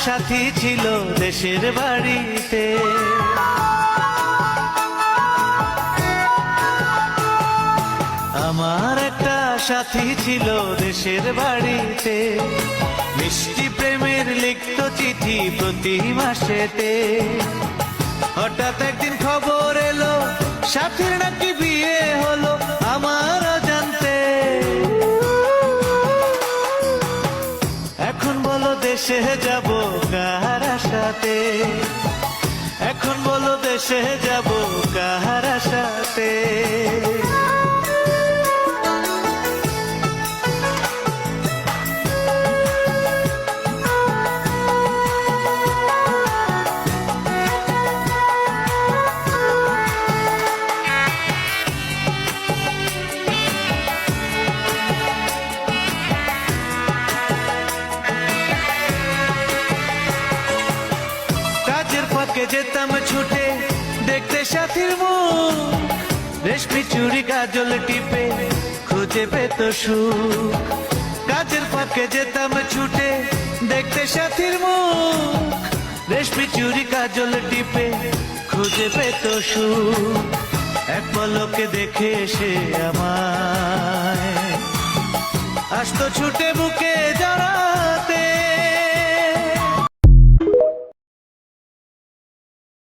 সাথী ছিল দেশের বাড়িতে। আমার একটা সাথী ছিল দেশের বাড়িতে, মিষ্টি প্রেমের লিখত চিঠি প্রতি মাসেতে। হঠাৎ একদিন খবর এলো সাথীর নাকি বিয়ে হলো আমার জানতে। এখন বলো দেশে যাব কার সাথে, এখন বলো দেশে যাব কার সাথে। যেতাম ছুটে দেখতে সাথীর মুখ, রেশমি চুড়ি কাজল টিপে খুঁজে পেত সুখ। কাজের ফাঁকে যেতাম ছুটে দেখতে সাথীর মুখ, রেশমি চুড়ি কাজল টিপে খুঁজে পেত সুখ। এক পলকে দেখে সে আমায় আসতো ছুটে বুকে